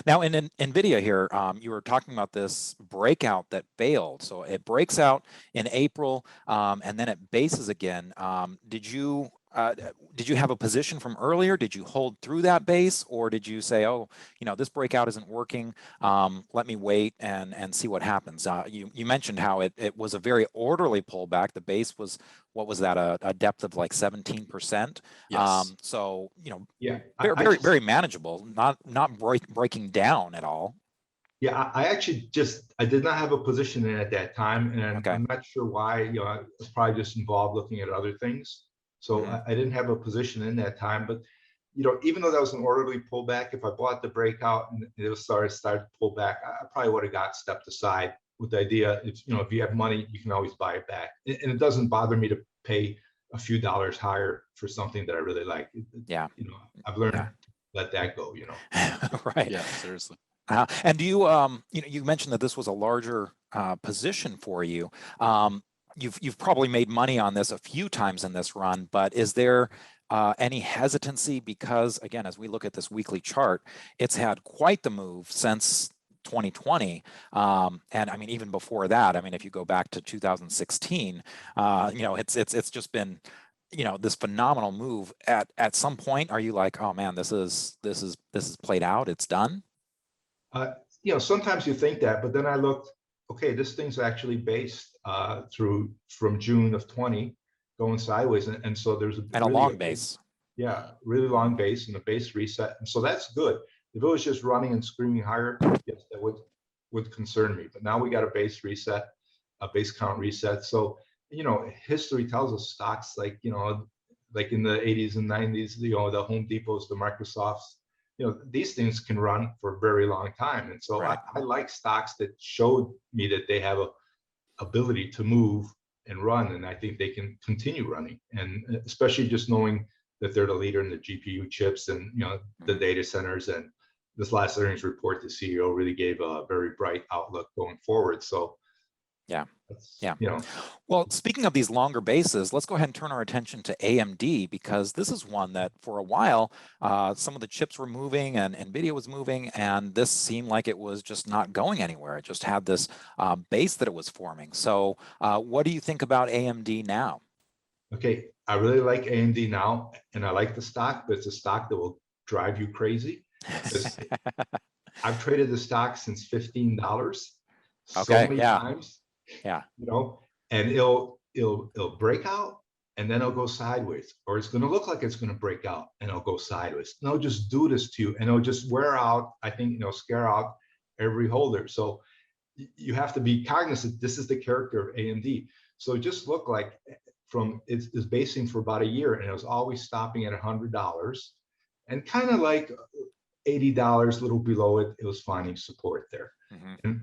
A: Now in Nvidia here, you were talking about this breakout that failed. So it breaks out in April, and then it bases again. Did you did you have a position from earlier? Did you hold through that base, or did you say, oh, this breakout isn't working, let me wait and see what happens? You mentioned how it was a very orderly pullback. The base was, what was that, a depth of like 17%?
C: Yes.
A: So
B: Yeah,
A: very manageable, not breaking down at all.
B: Yeah, I actually I did not have a position in at that time, and
A: Okay.
B: I'm not sure why. I was probably just involved looking at other things, so I didn't have a position in that time. But even though that was an orderly pullback, if I bought the breakout and it was started to pull back, I probably would have got stepped aside with the idea, if you have money, you can always buy it back, and it doesn't bother me to pay a few dollars higher for something that I really like.
A: Yeah.
B: I've learned to let that go.
A: Right.
C: Yeah, seriously.
A: And do you, you mentioned that this was a larger position for you. You've probably made money on this a few times in this run, but is there any hesitancy? Because again, as we look at this weekly chart, it's had quite the move since 2020, and I mean even before that. I mean, if you go back to 2016, it's just been this phenomenal move. At some point, are you like, oh man, this is played out, it's done?
B: Sometimes you think that, but then I looked, okay, this thing's actually based from June of 20 going sideways. And so there's
A: a long base.
B: Yeah, really long base and a base reset. And so that's good. If it was just running and screaming higher, yes, that would concern me. But now we got a base reset, a base count reset. So, history tells us stocks like in the 80s and 90s, the Home Depots, the Microsofts, these things can run for a very long time. And so
A: right.
B: I like stocks that showed me that they have a ability to move and run. And I think they can continue running. And especially just knowing that they're the leader in the GPU chips and, the data centers. And this last earnings report, the CEO really gave a very bright outlook going forward. So
A: yeah. Well, speaking of these longer bases, let's go ahead and turn our attention to AMD, because this is one that for a while, some of the chips were moving and Nvidia was moving, and this seemed like it was just not going anywhere. It just had this base that it was forming. So what do you think about AMD now?
B: Okay, I really like AMD now, and I like the stock, but it's a stock that will drive you crazy. I've traded the stock since $15 so many times.
A: Yeah.
B: And it'll break out and then it'll go sideways, or it's going to look like it's going to break out and it'll go sideways. And it'll just do this to you, and it'll just wear out, I think, scare out every holder. So you have to be cognizant. This is the character of AMD. So it just looked like it's basing for about a year, and it was always stopping at $100 and kind of like $80, a little below it. It was finding support there. And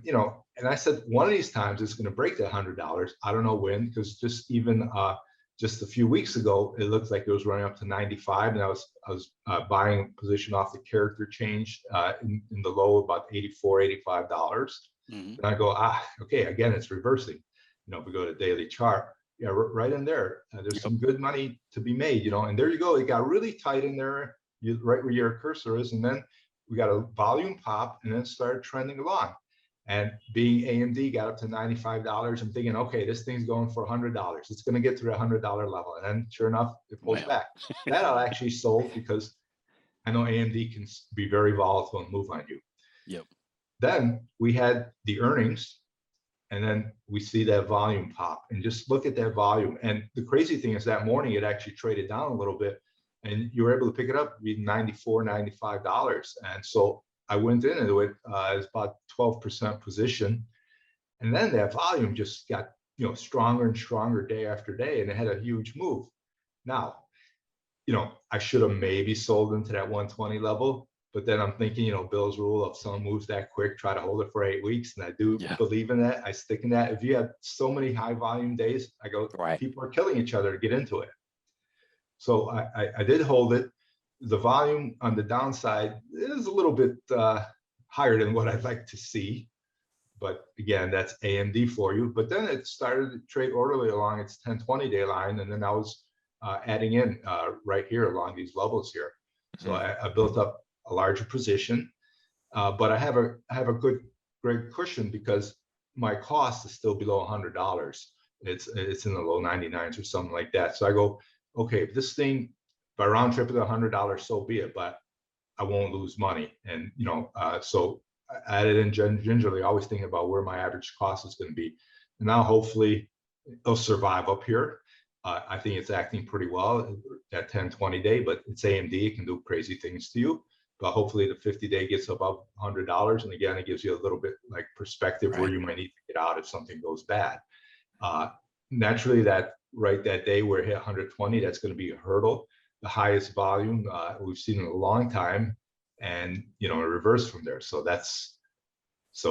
B: and I said, one of these times it's going to break that $100. I don't know when, because just a few weeks ago, it looked like it was running up to 95, and I was buying a position off the character change in the low about $84, $85. And I go, okay, again, it's reversing. If we go to daily chart, right in there, there's some good money to be made. And there you go. It got really tight in there, right where your cursor is, and then we got a volume pop, and then started trending along. And being AMD got up to $95, I'm thinking, okay, this thing's going for $100. It's going to get to the $100 level. And then sure enough, it pulls back. That I actually sold, because I know AMD can be very volatile and move on you.
C: Yep.
B: Then we had the earnings, and then we see that volume pop, and just look at that volume. And the crazy thing is that morning it actually traded down a little bit, and you were able to pick it up at $94, $95. And so I went into it as about 12% position. And then that volume just got, stronger and stronger day after day, and it had a huge move. Now, I should have maybe sold into that 120 level, but then I'm thinking, Bill's rule, if someone moves that quick, try to hold it for 8 weeks. And I do believe in that. I stick in that. If you have so many high volume days, I go, people are killing each other to get into it. So I did hold it. The volume on the downside is a little bit higher than what I'd like to see. But again, that's AMD for you. But then it started to trade orderly along its 10-20 day line. And then I was adding in right here along these levels here. So I built up a larger position. But I have a great cushion, because my cost is still below $100. It's in the low 99s or something like that. So I go, okay, if this thing, if I round trip it $100, so be it, but I won't lose money. And, so I added in gingerly, always thinking about where my average cost is going to be. And now hopefully it'll survive up here. I think it's acting pretty well at 10, 20 day, but it's AMD, it can do crazy things to you. But hopefully the 50-day gets above $100. And again, it gives you a little bit like perspective where you might need to get out if something goes bad. Naturally, that day where it hit 120, that's going to be a hurdle, the highest volume we've seen in a long time, and a reverse from there. So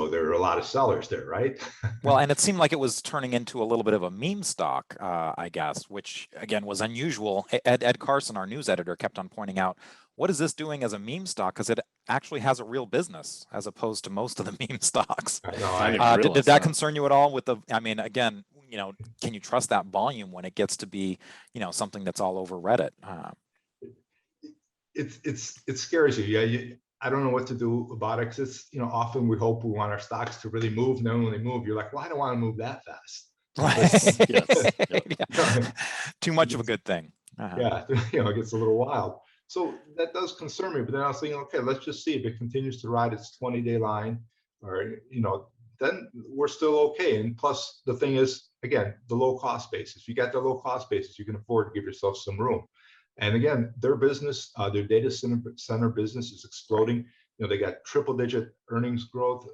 B: there are a lot of sellers there, right?
A: Well, and it seemed like it was turning into a little bit of a meme stock, I guess, which again was unusual. Ed Carson, our news editor, kept on pointing out, what is this doing as a meme stock? Because it actually has a real business as opposed to most of the meme stocks. Did that concern you at all with I mean, again, can you trust that volume when it gets to be, something that's all over Reddit?
B: It scares you. Yeah. I don't know what to do about it, because it's, often we hope we want our stocks to really move, and then when they move, you're like, well, I don't want to move that fast.
A: Too much of a good thing.
B: Yeah, it gets a little wild. So that does concern me. But then I was thinking, okay, let's just see if it continues to ride its 20-day line, or then we're still okay. And plus, the thing is, again, the low cost basis. You got the low cost basis, you can afford to give yourself some room. And again, their business, their data center business is exploding. They got triple-digit earnings growth.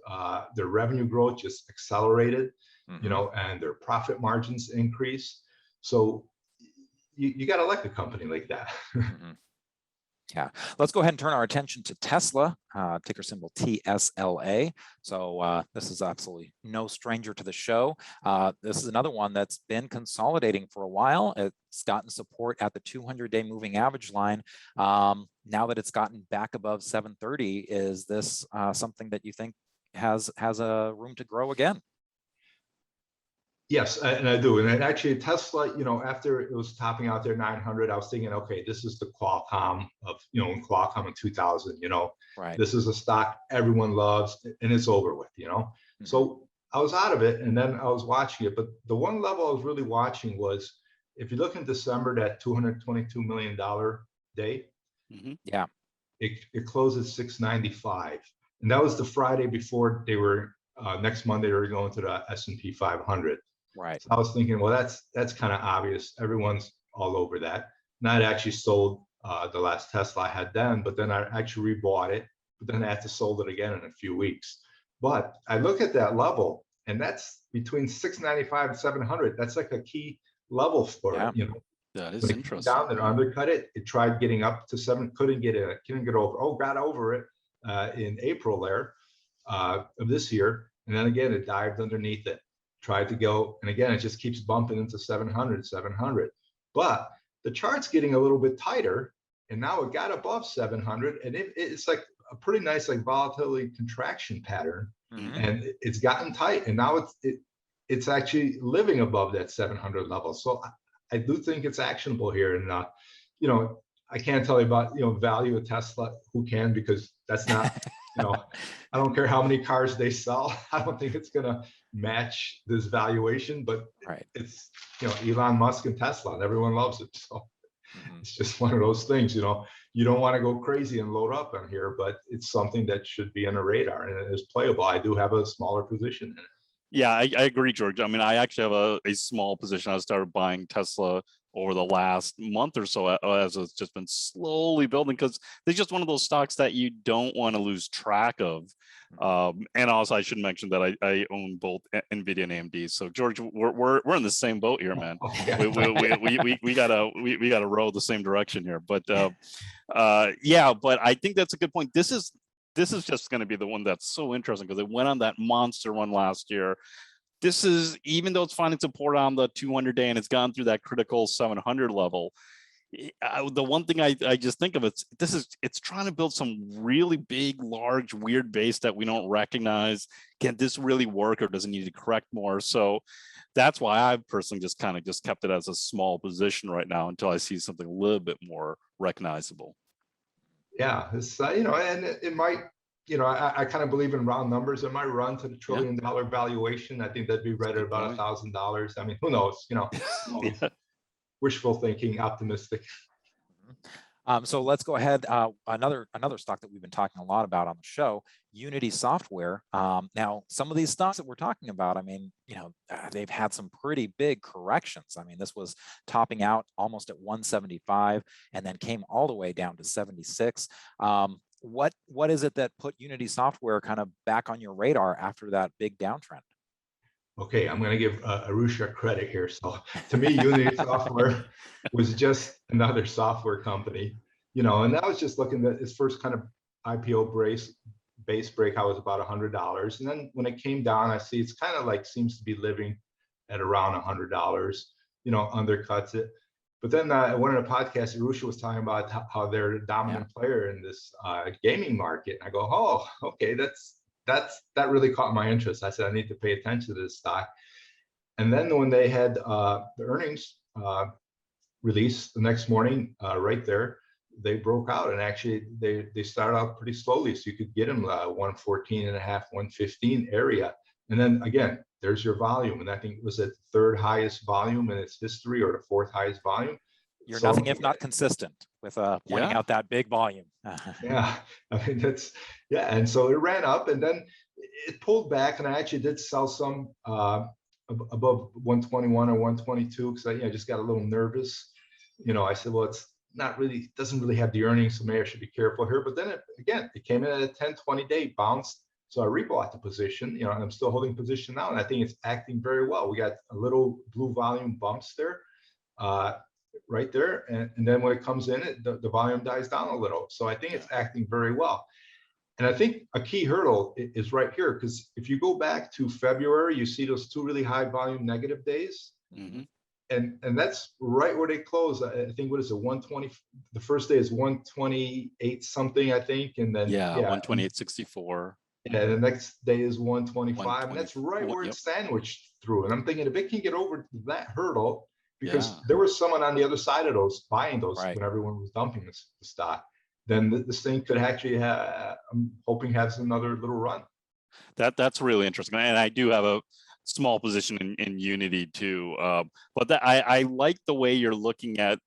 B: Their revenue growth just accelerated, and their profit margins increase. So you got to like a company like that.
A: Yeah, let's go ahead and turn our attention to Tesla, ticker symbol TSLA. So this is absolutely no stranger to the show. This is another one that's been consolidating for a while. It's gotten support at the 200-day moving average line. Now that it's gotten back above 730, is this something that you think has a room to grow again?
B: Yes, and I do. And actually, Tesla, after it was topping out there 900, I was thinking, okay, this is the Qualcomm of, in Qualcomm in 2000,
A: right.
B: This is a stock everyone loves, and it's over with, So I was out of it, and then I was watching it. But the one level I was really watching was, if you look in December, that $222 million day,
A: yeah,
B: it closed at 695. And that was the Friday before they were, next Monday, they were going to the S&P 500.
A: Right.
B: So I was thinking, well, that's kind of obvious. Everyone's all over that. And I'd actually sold the last Tesla I had then, but then I actually rebought it. But then I had to sold it again in a few weeks. But I look at that level, and that's between 695 and 700. That's like a key level for it.
C: That is
B: when
C: interesting.
B: Down and undercut it. It tried getting up to 7, couldn't get over. Oh, got over it in April there of this year, and then again it dived underneath it. Tried to go, and again, it just keeps bumping into 700. But the chart's getting a little bit tighter, and now it got above 700, and it's like a pretty nice like volatility contraction pattern, and it's gotten tight, and now it's actually living above that 700 level. So I do think it's actionable here, and I can't tell you about value of Tesla. Who can? Because that's not. I don't care how many cars they sell. I don't think it's going to match this valuation, but it's, Elon Musk and Tesla, and everyone loves it. So it's just one of those things, you don't want to go crazy and load up on here, but it's something that should be on a radar, and it is playable. I do have a smaller position in it.
C: Yeah, I agree, George. I mean, I actually have a small position. I started buying Tesla over the last month or so as it's just been slowly building, because they're just one of those stocks that you don't want to lose track of. And also, I should mention that I own both Nvidia and AMD. So, George, we're in the same boat here, man. We gotta row the same direction here. But yeah, but I think that's a good point. This is just going to be the one that's so interesting, because it went on that monster run last year. This is, even though it's finding support on the 200-day and it's gone through that critical 700 level, the one thing I just think of, it's trying to build some really big, large, weird base that we don't recognize. Can this really work, or does it need to correct more? So that's why I personally just kept it as a small position right now until I see something a little bit more recognizable.
B: Yeah, it's and it might, I kind of believe in round numbers. It might run to the $1 trillion valuation. I think that'd be right at about $1,000. I mean, who knows?
C: Yeah.
B: wishful thinking, optimistic.
A: So let's go ahead. Another stock that we've been talking a lot about on the show, Unity Software. Now, some of these stocks that we're talking about, I mean, they've had some pretty big corrections. I mean, this was topping out almost at 175 and then came all the way down to 76. What is it that put Unity Software kind of back on your radar after that big downtrend?
B: Okay, I'm going to give Arusha credit here. So to me, Unity Software was just another software company, and I was just looking at its first kind of IPO base breakout was about $100. And then when it came down, I see it's kind of like seems to be living at around $100, undercuts it. But then one of the podcasts, Arusha was talking about how they're a dominant player in this gaming market. And I go, oh, okay, that really caught my interest. I said, I need to pay attention to this stock. And then when they had the earnings release the next morning, right there, they broke out, and actually they started out pretty slowly. So you could get them 114.5, 115 area. And then again, there's your volume. And I think it was at the third highest volume in its history, or the fourth highest volume.
A: You're nothing if not consistent with pointing out that big volume.
B: Yeah, I mean, and so it ran up and then it pulled back, and I actually did sell some above 121 or 122 because I just got a little nervous. I said, well, it's not really, doesn't really have the earnings, so maybe I should be careful here. But then it came in at a 10-20 day bounce. So I rebought the position, and I'm still holding position now, and I think it's acting very well. We got a little blue volume bumps there. Right there, and then when it comes in, the volume dies down a little. So I think it's acting very well. And I think a key hurdle is right here, because if you go back to February, you see those two really high volume negative days.
C: Mm-hmm.
B: And that's right where they close. I think, what is it, 120? The first day is 128 something, I think, and then
C: 128.64.
B: Yeah, the next day is 125, and that's right where it's sandwiched through. And I'm thinking, if it can get over that hurdle, because there was someone on the other side of those buying those when everyone was dumping the stock, then this thing could actually I'm hoping has another little run.
C: That's really interesting, and I do have a small position in Unity too. But I like the way you're looking at,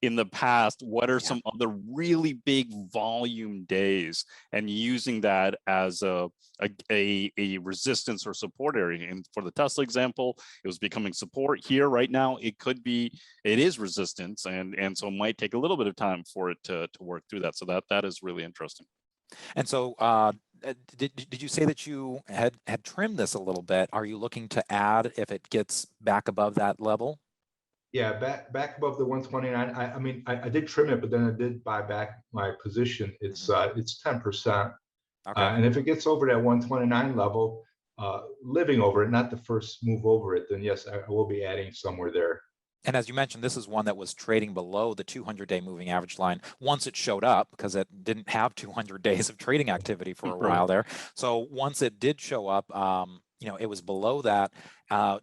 C: in the past, what are some other really big volume days, and using that as a resistance or support area. And for the Tesla example, it was becoming support. Here right now, it is resistance, and so it might take a little bit of time for it to work through that. So that is really interesting.
A: And so did you say that you had trimmed this a little bit? Are you looking to add if it gets back above that level?
B: Yeah, back above the 129. I mean, I did trim it, but then I did buy back my position. It's 10%. Okay. And if it gets over that 129 level, living over it, not the first move over it, then yes, I will be adding somewhere there.
A: And as you mentioned, this is one that was trading below the 200-day moving average line once it showed up, because it didn't have 200 days of trading activity for a while there. So once it did show up, it was below that.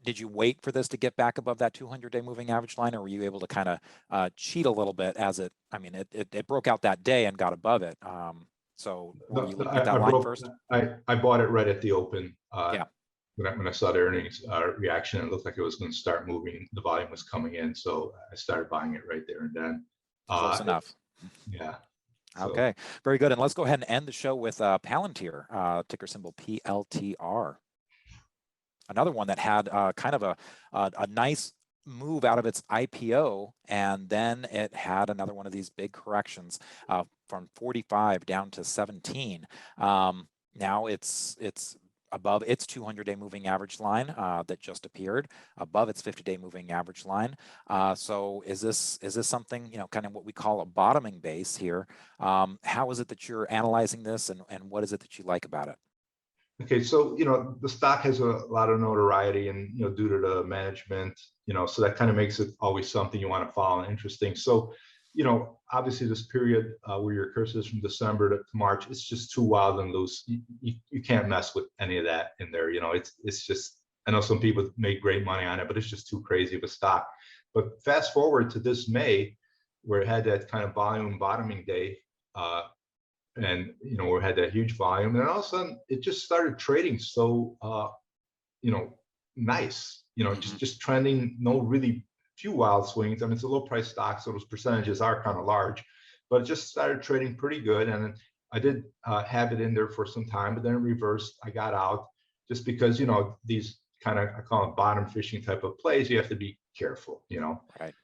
A: Did you wait for this to get back above that 200-day moving average line, or were you able to kind of cheat a little bit as it broke out that day and got above it? So were you looking at that line first?
B: I bought it right at the open. When I saw the earnings reaction, it looked like it was going to start moving. The volume was coming in, so I started buying it right there and then.
A: Close enough.
B: Yeah.
A: Okay, very good. And let's go ahead and end the show with Palantir, ticker symbol PLTR. Another one that had kind of a nice move out of its IPO, and then it had another one of these big corrections from 45 down to 17. Now it's above its 200-day moving average line that just appeared, above its 50-day moving average line. So is this something, kind of what we call a bottoming base here? How is it that you're analyzing this, and what is it that you like about it?
B: Okay, so the stock has a lot of notoriety, and due to the management, so that kind of makes it always something you want to follow and interesting. So obviously this period where your cursor is from December to March, it's just too wild and loose. You can't mess with any of that in there. It's just, I know some people make great money on it, but it's just too crazy of a stock. But fast forward to this May, where it had that kind of volume bottoming day, and we had that huge volume, and all of a sudden it just started trading so nice, just trending, no really few wild swings. I mean, it's a low price stock, so those percentages are kind of large, but it just started trading pretty good. And I did have it in there for some time, but then it reversed. I got out just because, you know, these kind of, I call it bottom fishing type of plays, you have to be careful, you know.
A: Right.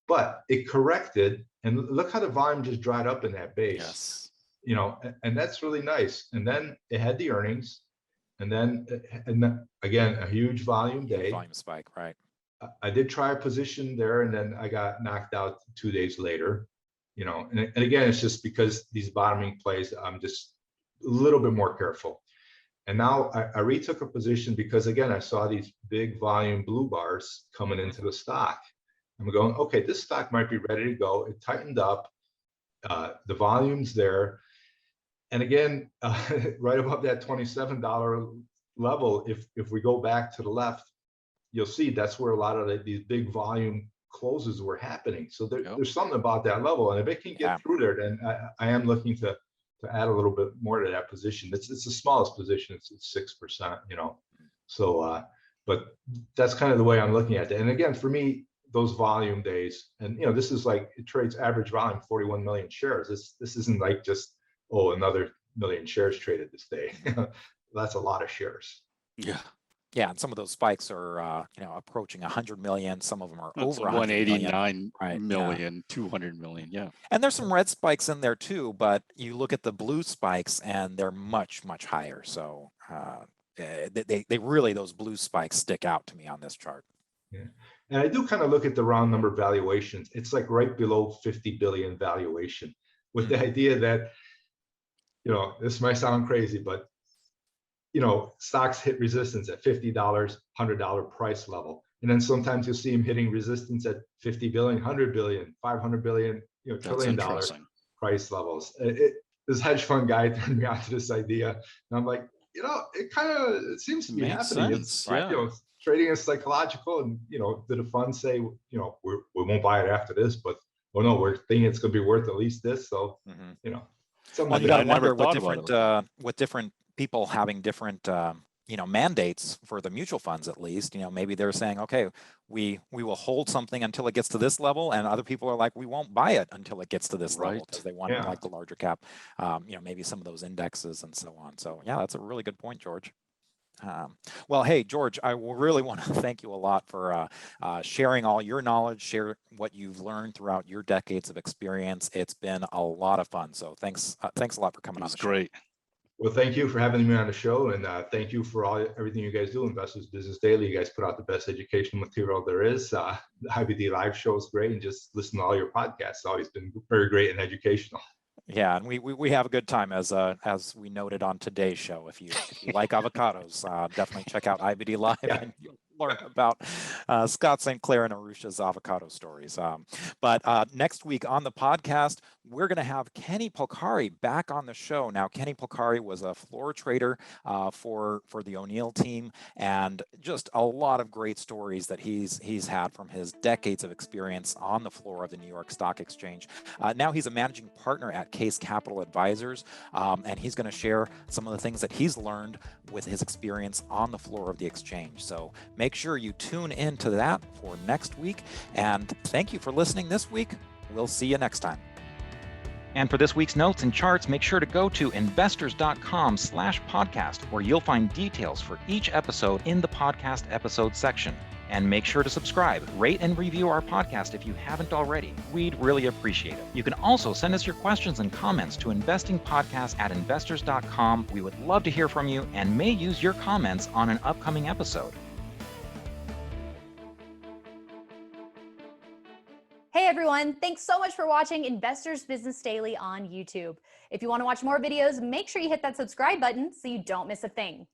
B: But it corrected, and look how the volume just dried up in that base.
C: Yes.
B: You know, and that's really nice. And then it had the earnings, and then again, a huge volume day.
A: Volume spike, right.
B: I did try a position there, and then I got knocked out 2 days later. You know, and again, it's just because these bottoming plays, I'm just a little bit more careful. And now I retook a position because, again, I saw these big volume blue bars coming into the stock. I'm going, okay, this stock might be ready to go. It tightened up. The volume's there. And again, right above that $27 level, if we go back to the left, you'll see that's where a lot of these big volume closes were happening. So there's something about that level. And if it can get through there, then I am looking to add a little bit more to that position. It's the smallest position. It's 6%, you know. So, but that's kind of the way I'm looking at it. And again, for me, those volume days, and you know, this is like, it trades average volume 41 million shares. This isn't like just, oh, another million shares traded this day. That's a lot of shares.
C: Yeah.
A: Yeah, and some of those spikes are, you know, approaching 100 million. Some of them are over
C: 189
A: right,
C: million,
A: yeah.
C: 200 million. Yeah.
A: And there's some red spikes in there too, but you look at the blue spikes and they're much, much higher. So they really, those blue spikes stick out to me on this chart.
B: Yeah. And I do kind of look at the round number valuations. It's like right below 50 billion valuation, with the idea that, you know, this might sound crazy, but you know, stocks hit resistance at $50, $100 price level. And then sometimes you'll see them hitting resistance at 50 billion, 100 billion, 500 billion, you know, $1 trillion price levels. This hedge fund guy turned me on to this idea. And I'm like, you know, it seems to be happening. It's,
C: yeah.
B: You know, trading is psychological. And, you know, did the fund say, you know, we won't buy it after this, but, oh no, we're thinking it's going to be worth at least this. So, you know,
A: well, you got to wonder what different people having different, you know, mandates for the mutual funds, at least, you know, maybe they're saying, okay, we will hold something until it gets to this level. And other people are like, we won't buy it until it gets to this level because they want like the larger cap, you know, maybe some of those indexes and so on. So yeah, that's a really good point, George. Well, hey, George, I really want to thank you a lot for sharing all your knowledge, share what you've learned throughout your decades of experience. It's been a lot of fun. So thanks a lot for coming on the show.
C: Great.
B: Well, thank you for having me on the show, and thank you for everything you guys do. Investors Business Daily, you guys put out the best educational material there is. The IBD Live show is great, and just listen to all your podcasts. It's always been very great and educational.
A: Yeah, and we have a good time as we noted on today's show. If you like avocados, definitely check out IBD Live and you'll learn about Scott St. Clair and Arusha's avocado stories. But next week on the podcast, we're going to have Kenny Polcari back on the show. Now, Kenny Polcari was a floor trader for the O'Neill team, and just a lot of great stories that he's had from his decades of experience on the floor of the New York Stock Exchange. Now he's a managing partner at Case Capital Advisors, and he's going to share some of the things that he's learned with his experience on the floor of the exchange. So make sure you tune in to that for next week. And thank you for listening this week. We'll see you next time. And for this week's notes and charts, make sure to go to investors.com/podcast, where you'll find details for each episode in the podcast episode section. And make sure to subscribe, rate, and review our podcast if you haven't already. We'd really appreciate it. You can also send us your questions and comments to investingpodcast@investors.com. We would love to hear from you and may use your comments on an upcoming episode.
D: Hey everyone, thanks so much for watching Investors Business Daily on YouTube. If you want to watch more videos, make sure you hit that subscribe button so you don't miss a thing.